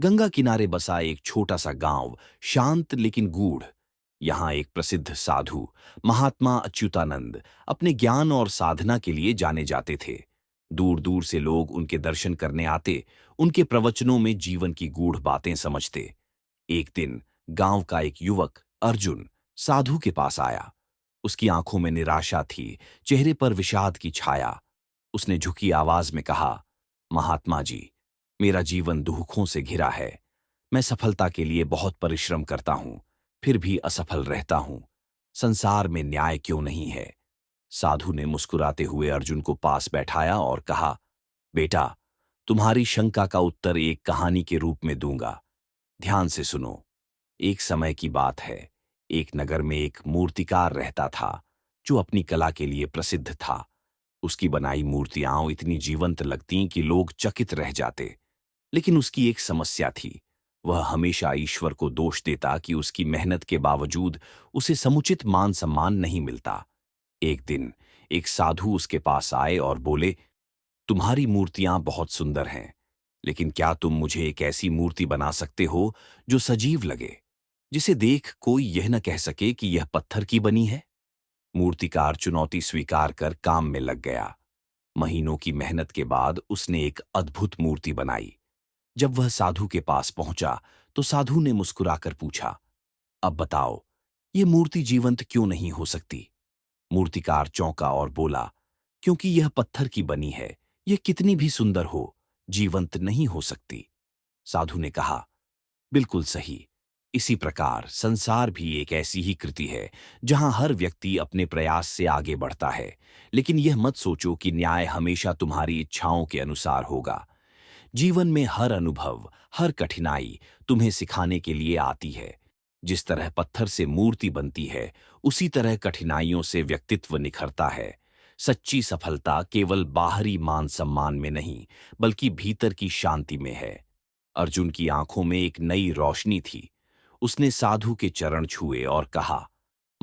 गंगा किनारे बसा एक छोटा सा गांव, शांत लेकिन गूढ़। यहाँ एक प्रसिद्ध साधु, महात्मा अच्युतानंद, अपने ज्ञान और साधना के लिए जाने जाते थे। दूर दूर से लोग उनके दर्शन करने आते, उनके प्रवचनों में जीवन की गूढ़ बातें समझते। एक दिन गांव का एक युवक अर्जुन साधु के पास आया। उसकी आंखों में निराशा थी, चेहरे पर विषाद की छाया। उसने झुकी आवाज में कहा, महात्मा जी, मेरा जीवन दुखों से घिरा है। मैं सफलता के लिए बहुत परिश्रम करता हूं, फिर भी असफल रहता हूं। संसार में न्याय क्यों नहीं है? साधु ने मुस्कुराते हुए अर्जुन को पास बैठाया और कहा, बेटा, तुम्हारी शंका का उत्तर एक कहानी के रूप में दूंगा। ध्यान से सुनो। एक समय की बात है। एक नगर में एक मूर्तिकार रहता था, जो अपनी कला के लिए प्रसिद्ध था। उसकी बनाई मूर्तियां इतनी जीवंत लगतीं कि लोग चकित रह जाते। लेकिन उसकी एक समस्या थी। वह हमेशा ईश्वर को दोष देता कि उसकी मेहनत के बावजूद उसे समुचित मान सम्मान नहीं मिलता। एक दिन एक साधु उसके पास आए और बोले, तुम्हारी मूर्तियां बहुत सुंदर हैं, लेकिन क्या तुम मुझे एक ऐसी मूर्ति बना सकते हो जो सजीव लगे, जिसे देख कोई यह न कह सके कि यह पत्थर की बनी है? मूर्तिकार चुनौती स्वीकार कर काम में लग गया। महीनों की मेहनत के बाद उसने एक अद्भुत मूर्ति बनाई। जब वह साधु के पास पहुंचा तो साधु ने मुस्कुराकर पूछा, अब बताओ, ये मूर्ति जीवंत क्यों नहीं हो सकती? मूर्तिकार चौंका और बोला, क्योंकि यह पत्थर की बनी है, यह कितनी भी सुंदर हो, जीवंत नहीं हो सकती। साधु ने कहा, बिल्कुल सही। इसी प्रकार संसार भी एक ऐसी ही कृति है, जहां हर व्यक्ति अपने प्रयास से आगे बढ़ता है, लेकिन यह मत सोचो कि न्याय हमेशा तुम्हारी इच्छाओं के अनुसार होगा। जीवन में हर अनुभव, हर कठिनाई तुम्हें सिखाने के लिए आती है। जिस तरह पत्थर से मूर्ति बनती है, उसी तरह कठिनाइयों से व्यक्तित्व निखरता है। सच्ची सफलता केवल बाहरी मान सम्मान में नहीं, बल्कि भीतर की शांति में है। अर्जुन की आंखों में एक नई रोशनी थी। उसने साधु के चरण छुए और कहा,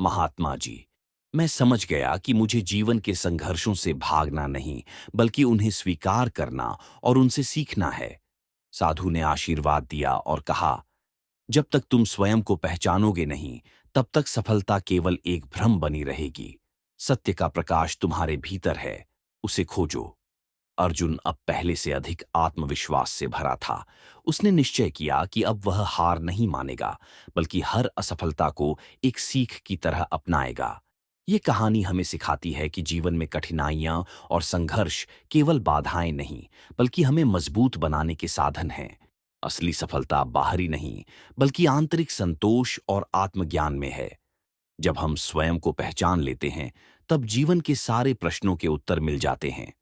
महात्मा जी, मैं समझ गया कि मुझे जीवन के संघर्षों से भागना नहीं, बल्कि उन्हें स्वीकार करना और उनसे सीखना है। साधु ने आशीर्वाद दिया और कहा, जब तक तुम स्वयं को पहचानोगे नहीं, तब तक सफलता केवल एक भ्रम बनी रहेगी। सत्य का प्रकाश तुम्हारे भीतर है, उसे खोजो। अर्जुन अब पहले से अधिक आत्मविश्वास से भरा था। उसने निश्चय किया कि अब वह हार नहीं मानेगा, बल्कि हर असफलता को एक सीख की तरह अपनाएगा। ये कहानी हमें सिखाती है कि जीवन में कठिनाइयां और संघर्ष केवल बाधाएं नहीं, बल्कि हमें मजबूत बनाने के साधन हैं। असली सफलता बाहरी नहीं, बल्कि आंतरिक संतोष और आत्मज्ञान में है। जब हम स्वयं को पहचान लेते हैं, तब जीवन के सारे प्रश्नों के उत्तर मिल जाते हैं।